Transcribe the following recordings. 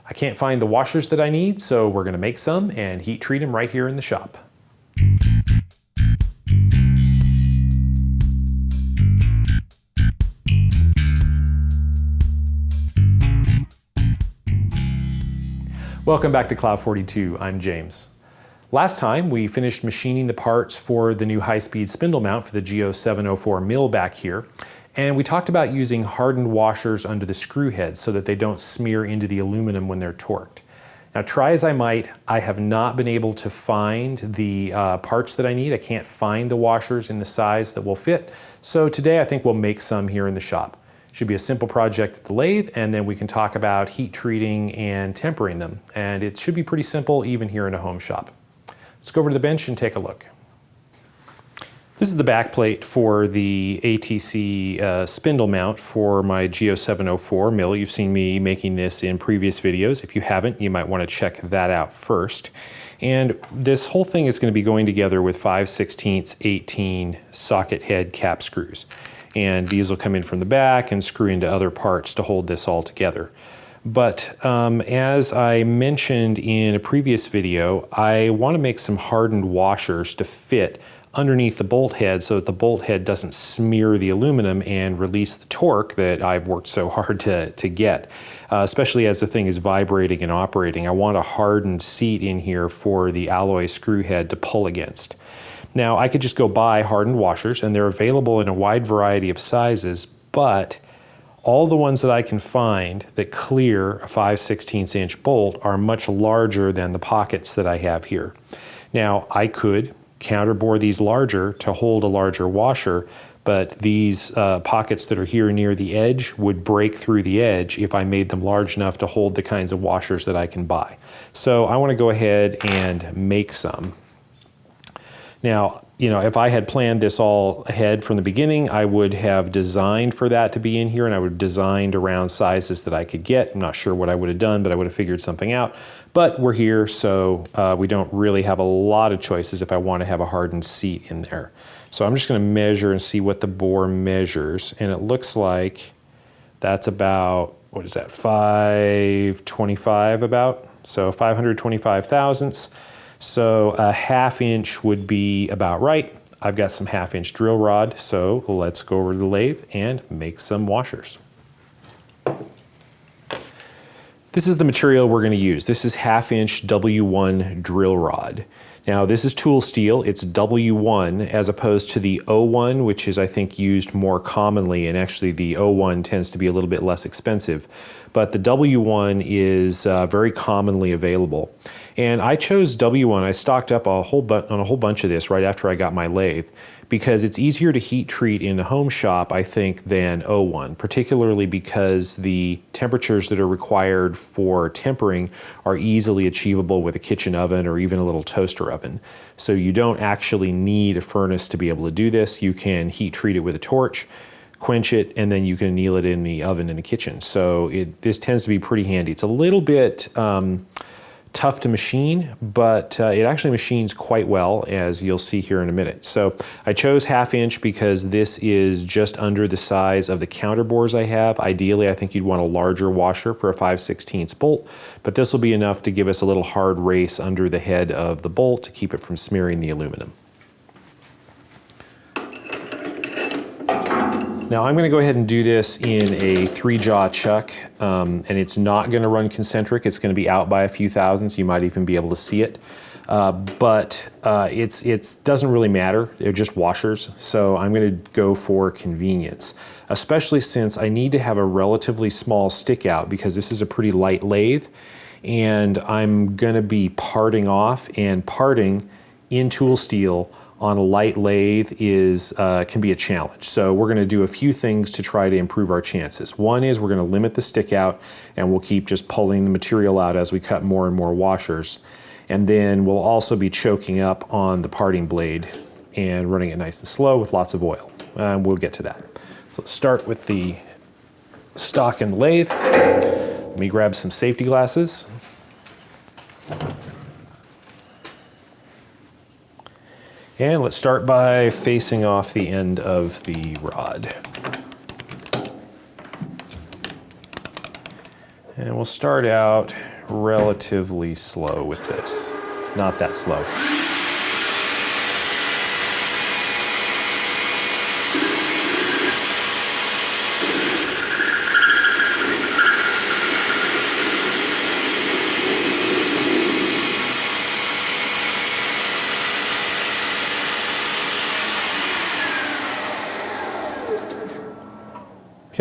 I can't find the washers that I need, so we're gonna make some and heat treat them right here in the shop. Welcome back to Cloud 42, I'm James. Last time we finished machining the parts for the new high-speed spindle mount for the G0704 mill back here, and we talked about using hardened washers under the screw heads so that they don't smear into the aluminum when they're torqued. Now, try as I might, I have not been able to find the parts that I need. I can't find the washers in the size that will fit, so today I think we'll make some here in the shop. Should be a simple project at the lathe, and then we can talk about heat treating and tempering them. And it should be pretty simple even here in a home shop. Let's go over to the bench and take a look. This is the back plate for the ATC spindle mount for my G0704 mill. You've seen me making this in previous videos. If you haven't, you might want to check that out first. And this whole thing is going to be going together with 5/16 18 socket head cap screws. And these will come in from the back and screw into other parts to hold this all together. But as I mentioned in a previous video, I want to make some hardened washers to fit underneath the bolt head so that the bolt head doesn't smear the aluminum and release the torque that I've worked so hard to get, especially as the thing is vibrating and operating. I want a hardened seat in here for the alloy screw head to pull against. Now, I could just go buy hardened washers, and they're available in a wide variety of sizes, but all the ones that I can find that clear a 5/16 inch bolt are much larger than the pockets that I have here. Now, I could counterbore these larger to hold a larger washer, but these pockets that are here near the edge would break through the edge if I made them large enough to hold the kinds of washers that I can buy. So I want to go ahead and make some. Now, if I had planned this all ahead from the beginning, I would have designed for that to be in here, and I would have designed around sizes that I could get. I'm not sure what I would have done, but I would have figured something out. But we're here, so we don't really have a lot of choices if I want to have a hardened seat in there. So I'm just going to measure and see what the bore measures, and it looks like that's about, what is that, 525 about? So 525 thousandths. So a 1/2 inch would be about right. I've got some 1/2 inch drill rod, so let's go over to the lathe and make some washers. This is the material we're going to use. This is 1/2 inch W1 drill rod. Now, this is tool steel. It's W1 as opposed to the O1, which is, I think, used more commonly, and actually the O1 tends to be a little bit less expensive. But the W1 is very commonly available. And I chose W1. I stocked up on a whole bunch of this right after I got my lathe because it's easier to heat treat in a home shop, I think, than O1, particularly because the temperatures that are required for tempering are easily achievable with a kitchen oven or even a little toaster oven. So you don't actually need a furnace to be able to do this. You can heat treat it with a torch, quench it, and then you can anneal it in the oven in the kitchen. So this tends to be pretty handy. It's a little bit tough to machine, but it actually machines quite well, as you'll see here in a minute. So I chose 1/2 inch because this is just under the size of the counter bores I have. Ideally, I think you'd want a larger washer for a 5/16 bolt, but this will be enough to give us a little hard race under the head of the bolt to keep it from smearing the aluminum. Now I'm going to go ahead and do this in a 3-jaw chuck, and it's not going to run concentric. It's going to be out by a few thousandths. You might even be able to see it, but it doesn't really matter. They're just washers, so I'm going to go for convenience, especially since I need to have a relatively small stick out because this is a pretty light lathe, and I'm going to be parting off, and parting in tool steel on a light lathe can be a challenge. So we're going to do a few things to try to improve our chances. One is we're going to limit the stick out, and we'll keep just pulling the material out as we cut more and more washers. And then we'll also be choking up on the parting blade and running it nice and slow with lots of oil. We'll get to that. So let's start with the stock and lathe. Let me grab some safety glasses. And let's start by facing off the end of the rod. And we'll start out relatively slow with this. Not that slow.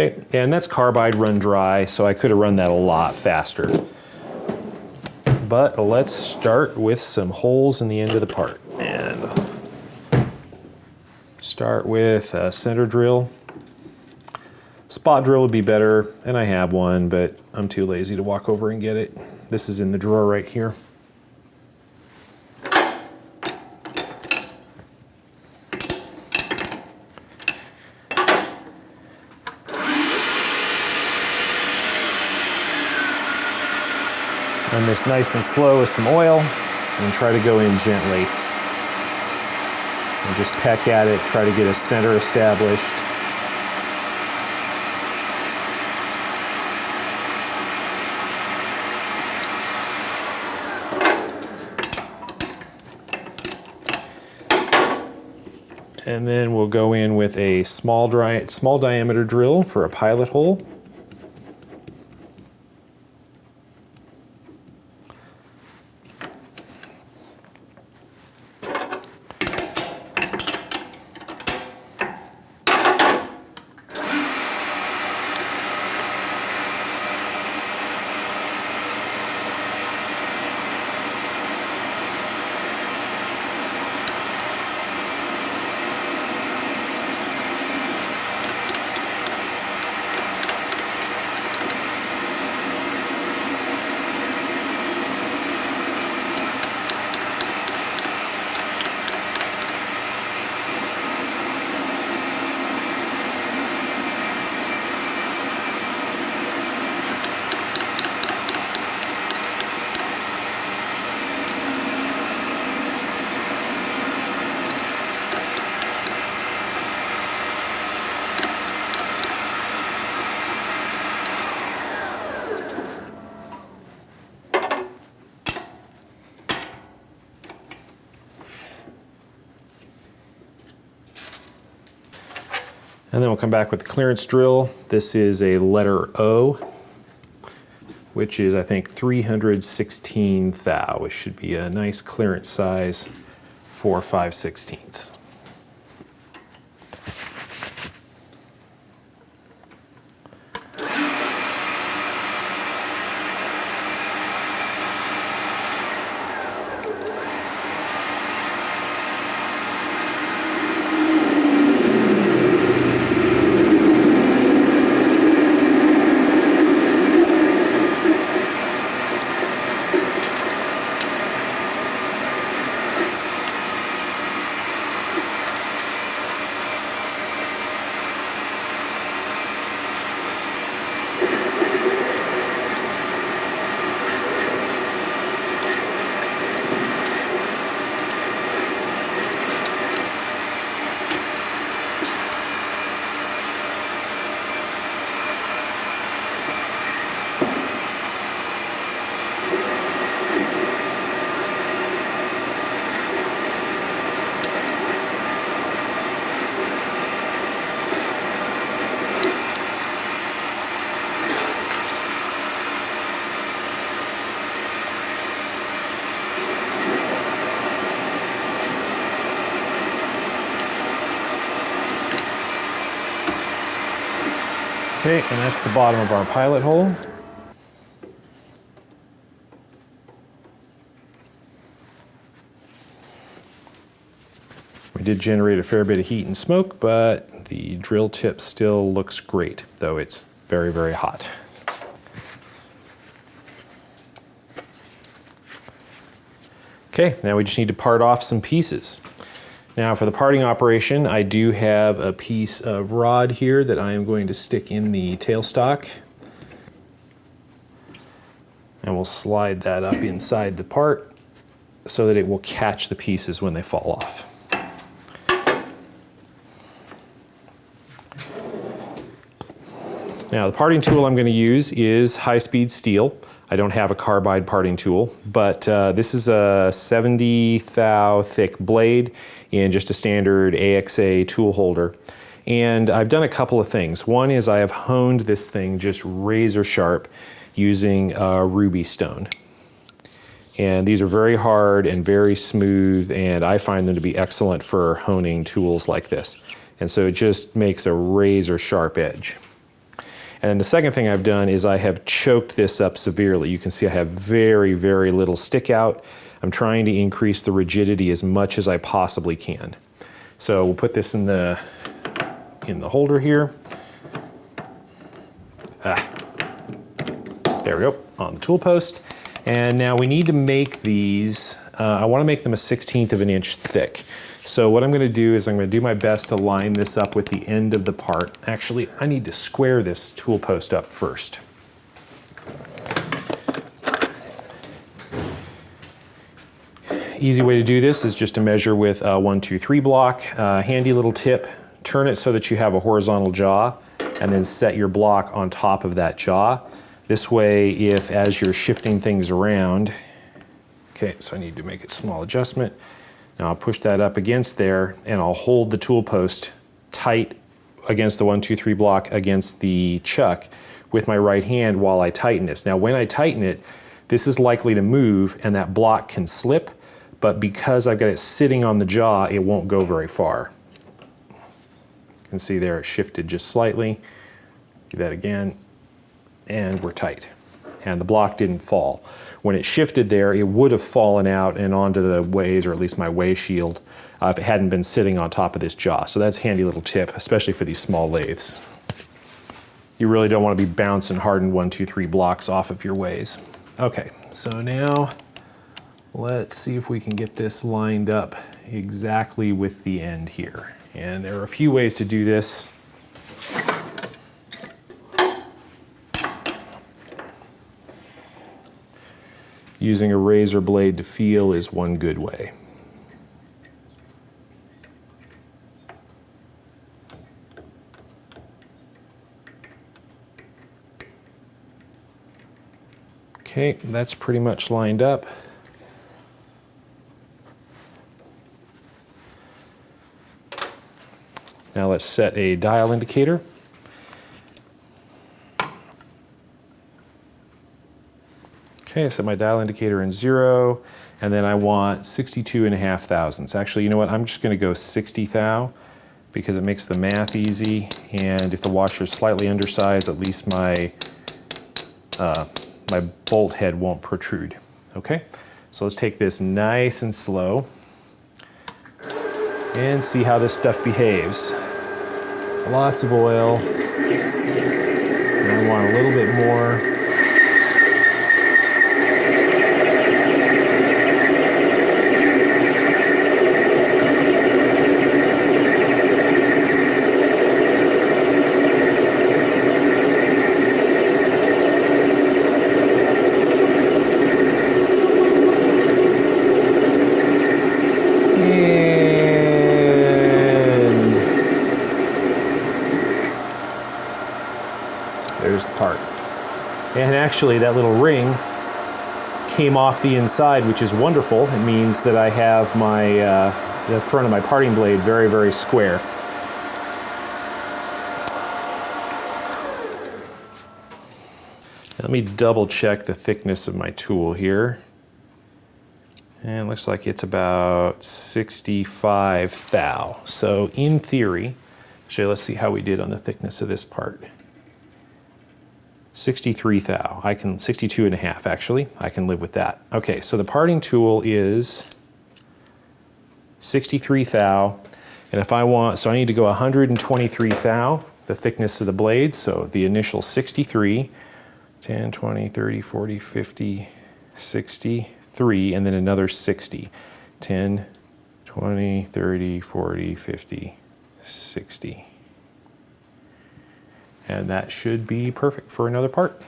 Okay, and that's carbide run dry, so I could have run that a lot faster. But let's start with some holes in the end of the part. And start with a center drill. Spot drill would be better, and I have one, but I'm too lazy to walk over and get it. This is in the drawer right here. Run this nice and slow with some oil and try to go in gently. And just peck at it, try to get a center established. And then we'll go in with a small diameter drill for a pilot hole. And then we'll come back with the clearance drill. This is a letter O, which is, I think, 316 thou. It should be a nice clearance size for 5/16. Okay, and that's the bottom of our pilot hole. We did generate a fair bit of heat and smoke, but the drill tip still looks great, though it's very, very hot. Okay, now we just need to part off some pieces. Now for the parting operation, I do have a piece of rod here that I am going to stick in the tailstock. And we'll slide that up inside the part so that it will catch the pieces when they fall off. Now the parting tool I'm going to use is high-speed steel. I don't have a carbide parting tool, but this is a 70 thou thick blade in just a standard AXA tool holder. And I've done a couple of things. One is I have honed this thing just razor sharp using ruby stone. And these are very hard and very smooth, and I find them to be excellent for honing tools like this. And so it just makes a razor sharp edge. And then the second thing I've done is I have choked this up severely. You can see I have very, very little stick out. I'm trying to increase the rigidity as much as I possibly can. So we'll put this in the holder here. There we go, on the tool post. And now we need to make these, I want to make them a 1/16 of an inch thick. So what I'm going to do is I'm going to do my best to line this up with the end of the part. Actually, I need to square this tool post up first. Easy way to do this is just to measure with a 1, 2, 3 block. Handy little tip, turn it so that you have a horizontal jaw and then set your block on top of that jaw. This way, if as you're shifting things around, okay, so I need to make a small adjustment. Now I'll push that up against there and I'll hold the tool post tight against the 1, 2, 3 block against the chuck with my right hand while I tighten this. Now when I tighten it, this is likely to move and that block can slip, but because I've got it sitting on the jaw, it won't go very far. You can see there it shifted just slightly. Do that again, and we're tight. And the block didn't fall. When it shifted there, it would have fallen out and onto the ways, or at least my way shield, if it hadn't been sitting on top of this jaw. So that's a handy little tip, especially for these small lathes. You really don't want to be bouncing hardened 1, 2, 3 blocks off of your ways. Okay, so now let's see if we can get this lined up exactly with the end here. And there are a few ways to do this. Using a razor blade to feel is one good way. Okay, that's pretty much lined up. Now let's set a dial indicator. Okay, I set my dial indicator in 0, and then I want 62.5 thousandths. Actually, you know what? I'm just going to go 60 thou because it makes the math easy, and if the washer is slightly undersized, at least my my bolt head won't protrude. Okay, so let's take this nice and slow and see how this stuff behaves. Lots of oil, and I want a little bit more. There's the part. And actually that little ring came off the inside, which is wonderful. It means that I have my the front of my parting blade very, very square. Let me double check the thickness of my tool here. And it looks like it's about 65 thou. So in theory, actually let's see how we did on the thickness of this part. 63 thou. 62.5 actually. I can live with that. Okay, so the parting tool is 63 thou. And if I want, so I need to go 123 thou, the thickness of the blade. So the initial 63, 10, 20, 30, 40, 50, 63, and then another 60. 10, 20, 30, 40, 50, 60. And that should be perfect for another part.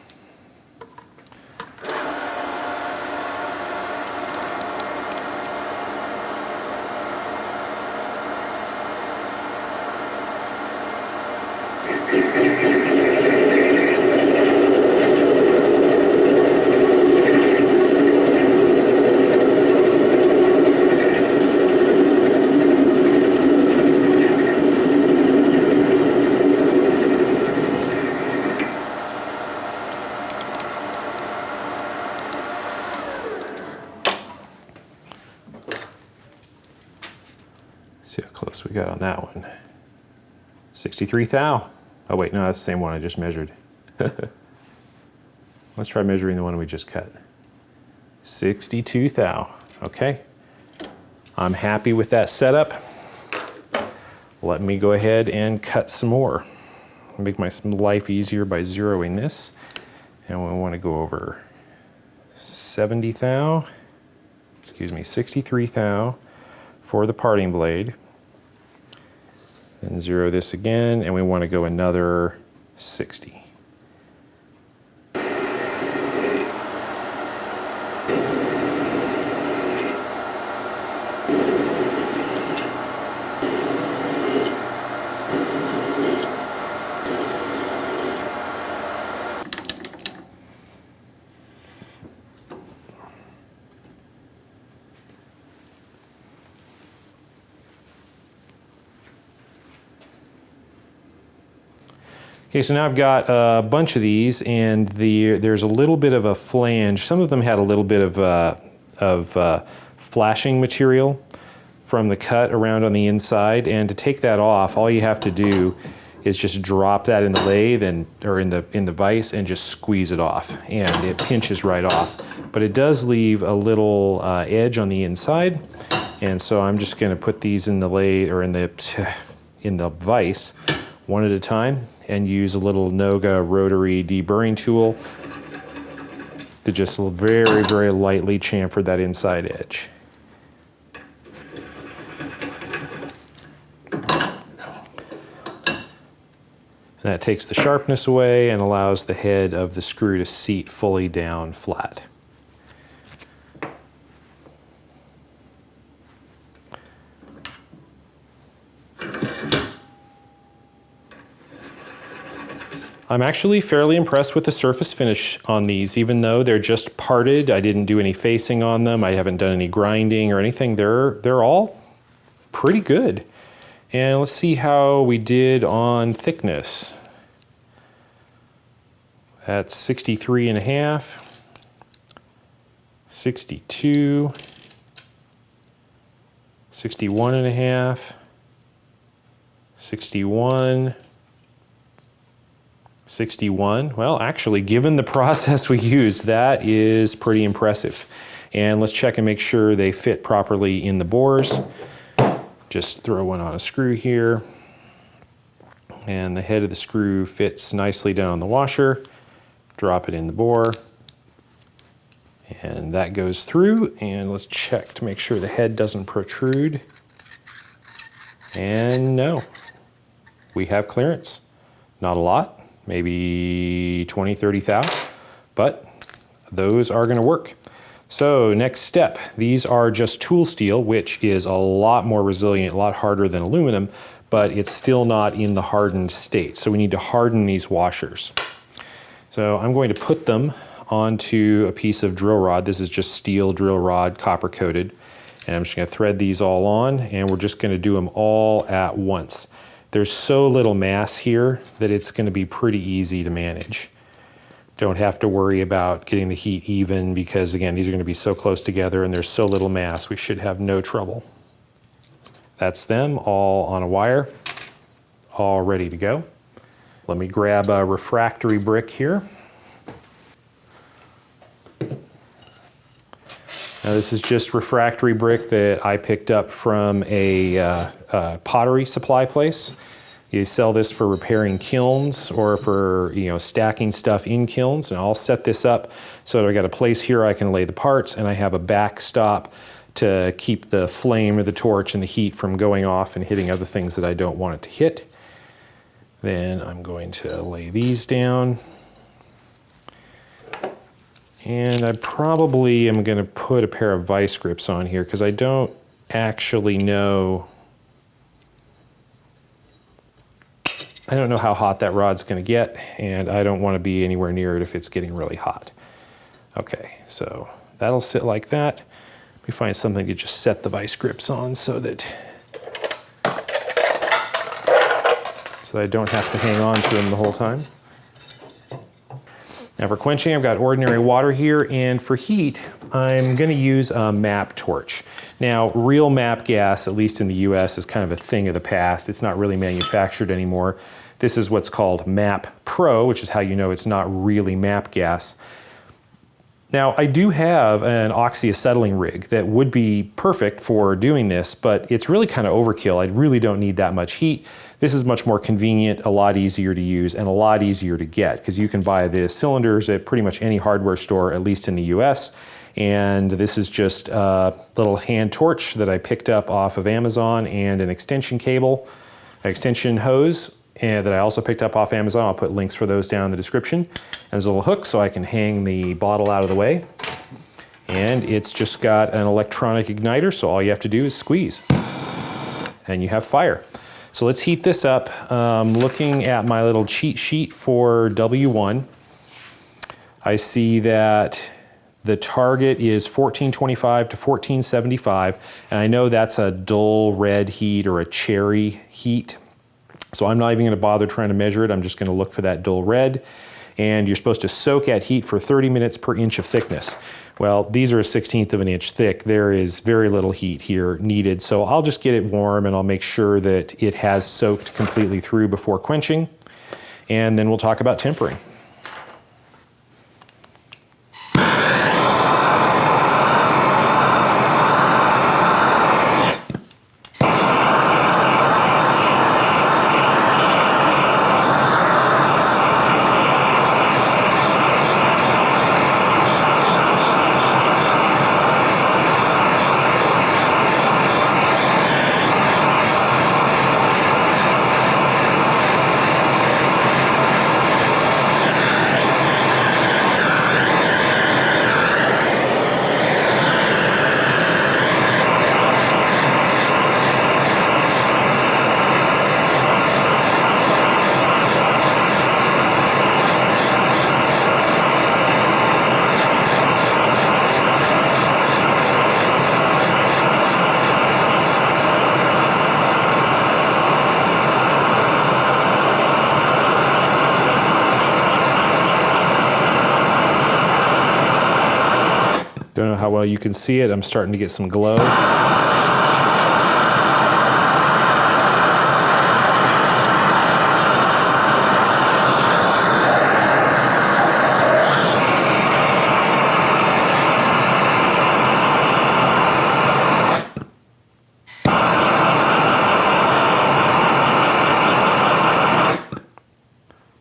See how close we got on that one. 63 thou. Oh wait, no, that's the same one I just measured. Let's try measuring the one we just cut. 62 thou. Okay. I'm happy with that setup. Let me go ahead and cut some more. Make my life easier by zeroing this. And we want to go over 70 thou, 63 thou for the parting blade. And zero this again, and we want to go another 60. Okay, so now I've got a bunch of these, and there's a little bit of a flange. Some of them had a little bit of flashing material from the cut around on the inside, and to take that off, all you have to do is just drop that in the lathe or in the vise and just squeeze it off, and it pinches right off. But it does leave a little edge on the inside, and so I'm just going to put these in the lathe or in the vise one at a time, and use a little Noga rotary deburring tool to just very, very lightly chamfer that inside edge. And that takes the sharpness away and allows the head of the screw to seat fully down flat. I'm actually fairly impressed with the surface finish on these, even though they're just parted. I didn't do any facing on them. I haven't done any grinding or anything. They're all pretty good. And let's see how we did on thickness. That's 63.5, 62, 61.5, 61, 61. Well, actually, given the process we used, that is pretty impressive. And let's check and make sure they fit properly in the bores. Just throw one on a screw here. And the head of the screw fits nicely down on the washer. Drop it in the bore. And that goes through. And let's check to make sure the head doesn't protrude. And no, we have clearance. Not a lot. Maybe 20, 30 thou, but those are going to work. So next step, these are just tool steel, which is a lot more resilient, a lot harder than aluminum, but it's still not in the hardened state. So we need to harden these washers. So I'm going to put them onto a piece of drill rod. This is just steel drill rod, copper coated. And I'm just going to thread these all on, and we're just going to do them all at once. There's so little mass here that it's going to be pretty easy to manage. Don't have to worry about getting the heat even because, again, these are going to be so close together and there's so little mass, we should have no trouble. That's them all on a wire, all ready to go. Let me grab a refractory brick here. Now this is just refractory brick that I picked up from a pottery supply place. You sell this for repairing kilns or for stacking stuff in kilns. And I'll set this up so that I got a place here I can lay the parts, and I have a backstop to keep the flame or the torch and the heat from going off and hitting other things that I don't want it to hit. Then I'm going to lay these down. And I probably am going to put a pair of vice grips on here because I don't actually know. I don't know how hot that rod's going to get, and I don't want to be anywhere near it if it's getting really hot. Okay, so that'll sit like that. Let me find something to just set the vice grips on so that I don't have to hang on to them the whole time. Now for quenching, I've got ordinary water here, and for heat, I'm gonna use a MAP torch. Now, real MAP gas, at least in the US, is kind of a thing of the past. It's not really manufactured anymore. This is what's called MAP Pro, which is how you know it's not really MAP gas. Now, I do have an oxyacetylene rig that would be perfect for doing this, but it's really kind of overkill. I really don't need that much heat. This is much more convenient, a lot easier to use, and a lot easier to get, because you can buy the cylinders at pretty much any hardware store, at least in the US. And this is just a little hand torch that I picked up off of Amazon, and an extension cable, an extension hose, and that I also picked up off Amazon. I'll put links for those down in the description. And there's a little hook so I can hang the bottle out of the way. And it's just got an electronic igniter, so all you have to do is squeeze. And you have fire. So let's heat this up. Looking at my little cheat sheet for W1, I see that the target is 1425 to 1475, and I know that's a dull red heat or a cherry heat. So I'm not even going to bother trying to measure it. I'm just going to look for that dull red. And you're supposed to soak at heat for 30 minutes per inch of thickness. Well, these are a 1/16 of an inch thick. There is very little heat here needed. So I'll just get it warm, and I'll make sure that it has soaked completely through before quenching. And then we'll talk about tempering. Don't know how well you can see it. I'm starting to get some glow.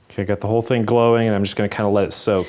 Okay, I got the whole thing glowing, and I'm just going to kind of let it soak.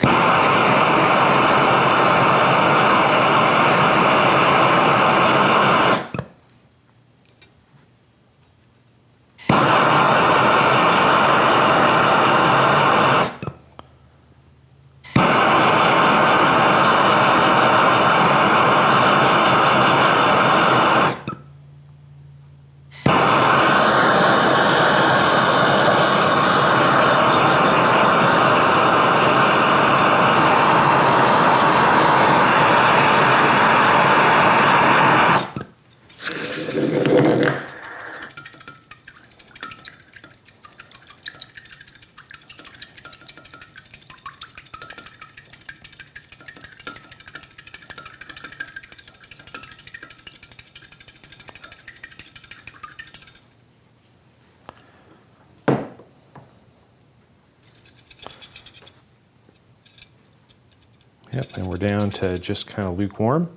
Yep, and we're down to just kind of lukewarm,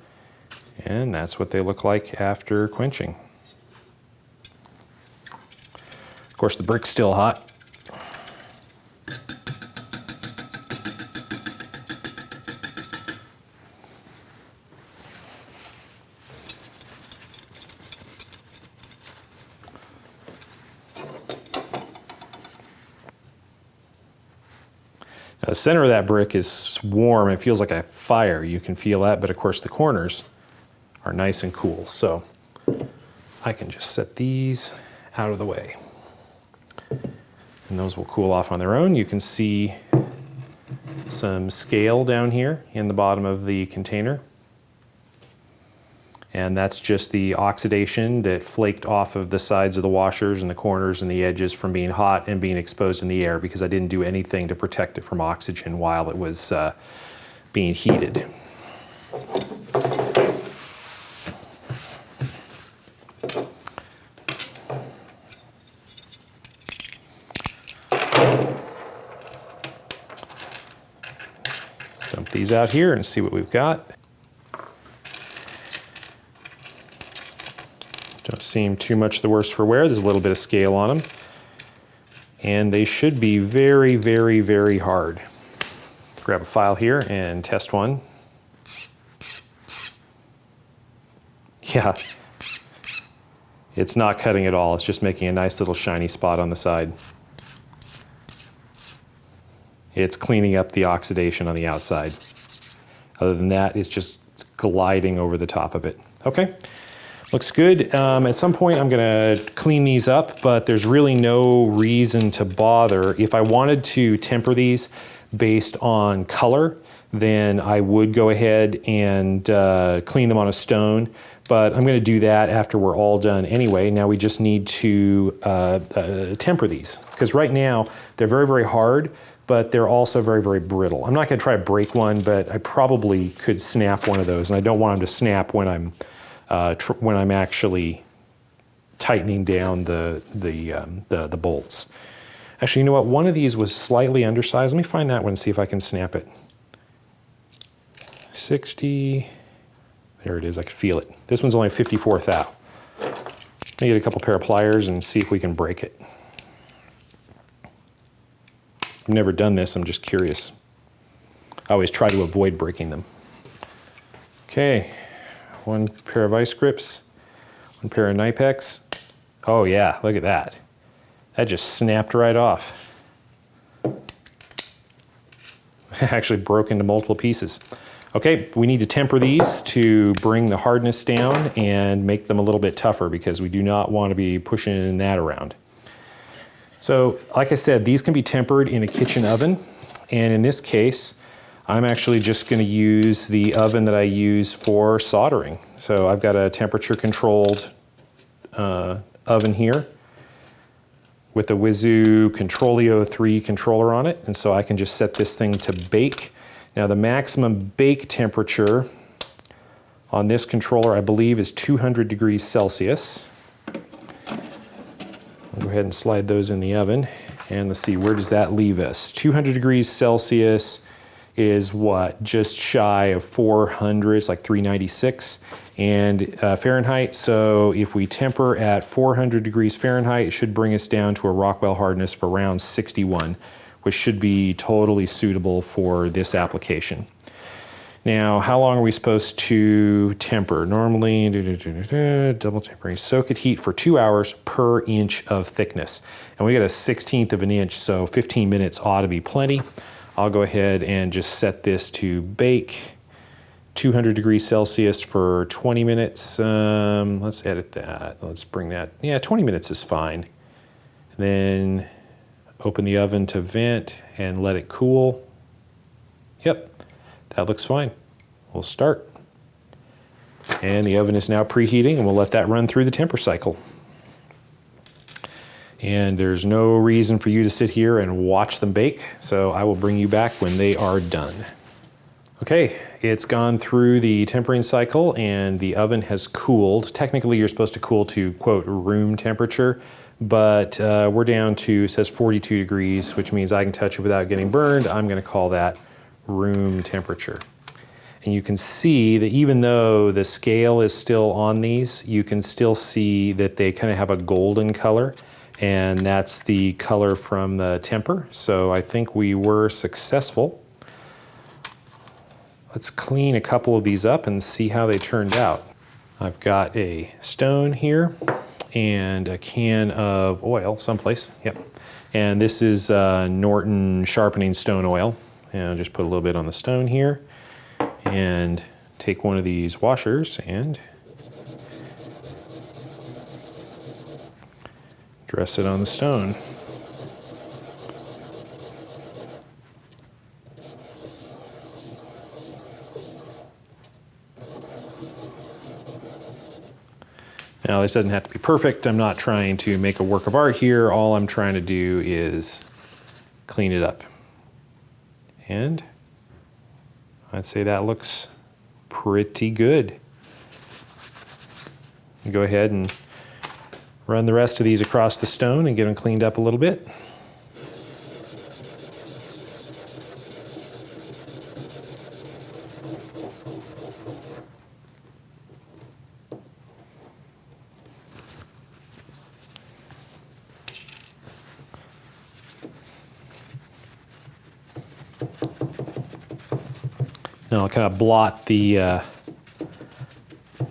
and that's what they look like after quenching. Of course, the brick's still hot. Now, the center of that brick is warm. It feels like a fire. You can feel that, but of course the corners are nice and cool. So I can just set these out of the way. And those will cool off on their own. You can see some scale down here in the bottom of the container. And that's just the oxidation that flaked off of the sides of the washers and the corners and the edges from being hot and being exposed in the air, because I didn't do anything to protect it from oxygen while it was being heated. Dump these out here and see what we've got. Don't seem too much the worse for wear. There's a little bit of scale on them. And they should be very, very, very hard. Grab a file here and test one. Yeah, it's not cutting at all. It's just making a nice little shiny spot on the side. It's cleaning up the oxidation on the outside. Other than that, it's just gliding over the top of it. Okay, looks good. At some point, I'm gonna clean these up, but there's really no reason to bother. If I wanted to temper these based on color, then I would go ahead and clean them on a stone. But I'm going to do that after we're all done anyway. Now we just need to temper these, because right now they're very, very hard, but they're also very, very brittle. I'm not going to try to break one, but I probably could snap one of those, and I don't want them to snap when I'm actually tightening down the bolts. Actually, you know what? One of these was slightly undersized. Let me find that one and see if I can snap it. 60. There it is, I can feel it. This one's only 54 thou. Let me get a couple pair of pliers and see if we can break it. I've never done this, I'm just curious. I always try to avoid breaking them. Okay, one pair of ice grips, one pair of Knipex. Oh yeah, look at that. That just snapped right off. Actually broke into multiple pieces. Okay, we need to temper these to bring the hardness down and make them a little bit tougher, because we do not want to be pushing that around. So, like I said, these can be tempered in a kitchen oven, and in this case, I'm actually just going to use the oven that I use for soldering. So I've got a temperature-controlled oven here with a Wizu Controlio 3 controller on it, and so I can just set this thing to bake. Now the maximum bake temperature on this controller, I believe, is 200 degrees Celsius. I'll go ahead and slide those in the oven, and let's see, where does that leave us? 200 degrees Celsius is what? Just shy of 400, it's like 396, and Fahrenheit. So if we temper at 400 degrees Fahrenheit, it should bring us down to a Rockwell hardness of around 61. Which should be totally suitable for this application. Now, how long are we supposed to temper? Normally, double tempering, soak at heat for 2 hours per inch of thickness. And we got a 1/16 of an inch, so 15 minutes ought to be plenty. I'll go ahead and just set this to bake 200 degrees Celsius for 20 minutes. Let's edit that. Let's bring that. Yeah, 20 minutes is fine. And then open the oven to vent and let it cool. Yep, that looks fine. We'll start. And the oven is now preheating, and we'll let that run through the temper cycle. And there's no reason for you to sit here and watch them bake, so I will bring you back when they are done. Okay, it's gone through the tempering cycle and the oven has cooled. Technically, you're supposed to cool to, quote, room temperature, but we're down to, it says 42 degrees, which means I can touch it without getting burned. I'm gonna call that room temperature. And you can see that even though the scale is still on these, you can still see that they kind of have a golden color, and that's the color from the temper. So I think we were successful. Let's clean a couple of these up and see how they turned out. I've got a stone here and a can of oil someplace, yep. And this is Norton sharpening stone oil. And I'll just put a little bit on the stone here and take one of these washers and dress it on the stone. Now this doesn't have to be perfect. I'm not trying to make a work of art here. All I'm trying to do is clean it up. And I'd say that looks pretty good. Go ahead and run the rest of these across the stone and get them cleaned up a little bit. Now I'll kind of blot the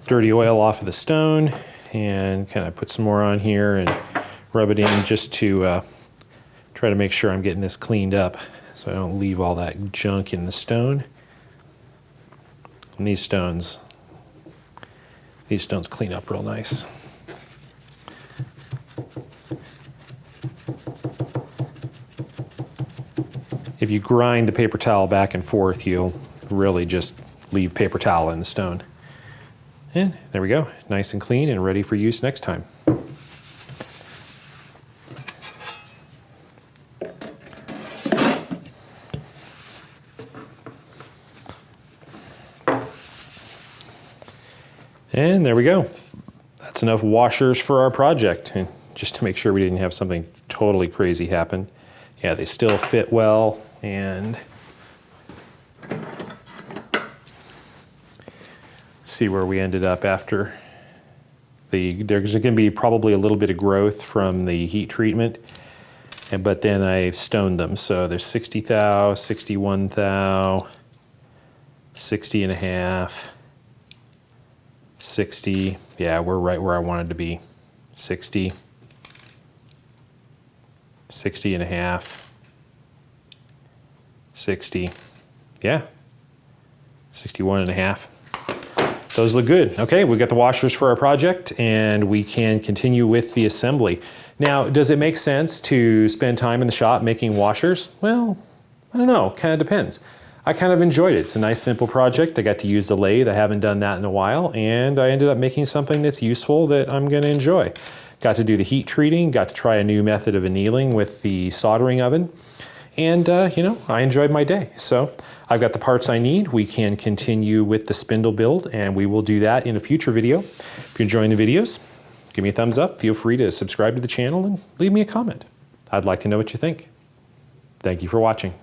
dirty oil off of the stone and kind of put some more on here and rub it in just to try to make sure I'm getting this cleaned up so I don't leave all that junk in the stone. And these stones clean up real nice. If you grind the paper towel back and forth, you'll really just leave paper towel in the stone. And there we go, nice and clean and ready for use next time. And there we go. That's enough washers for our project. And just to make sure we didn't have something totally crazy happen. Yeah, they still fit well, and see where we ended up after there's going to be probably a little bit of growth from the heat treatment, but then I stoned them. So there's 60 thou, 61 thou, 60 and a half, 60. Yeah, we're right where I wanted to be. 60, 60 and a half, 60. Yeah, 61 and a half. Those look good. Okay, we got the washers for our project and we can continue with the assembly. Now, does it make sense to spend time in the shop making washers? Well, I don't know, kind of depends. I kind of enjoyed it. It's a nice simple project. I got to use the lathe. I haven't done that in a while, and I ended up making something that's useful that I'm gonna enjoy. Got to do the heat treating, got to try a new method of annealing with the soldering oven, and you know, I enjoyed my day. So I've got the parts I need. We can continue with the spindle build, and we will do that in a future video. If you're enjoying the videos, give me a thumbs up. Feel free to subscribe to the channel and leave me a comment. I'd like to know what you think. Thank you for watching.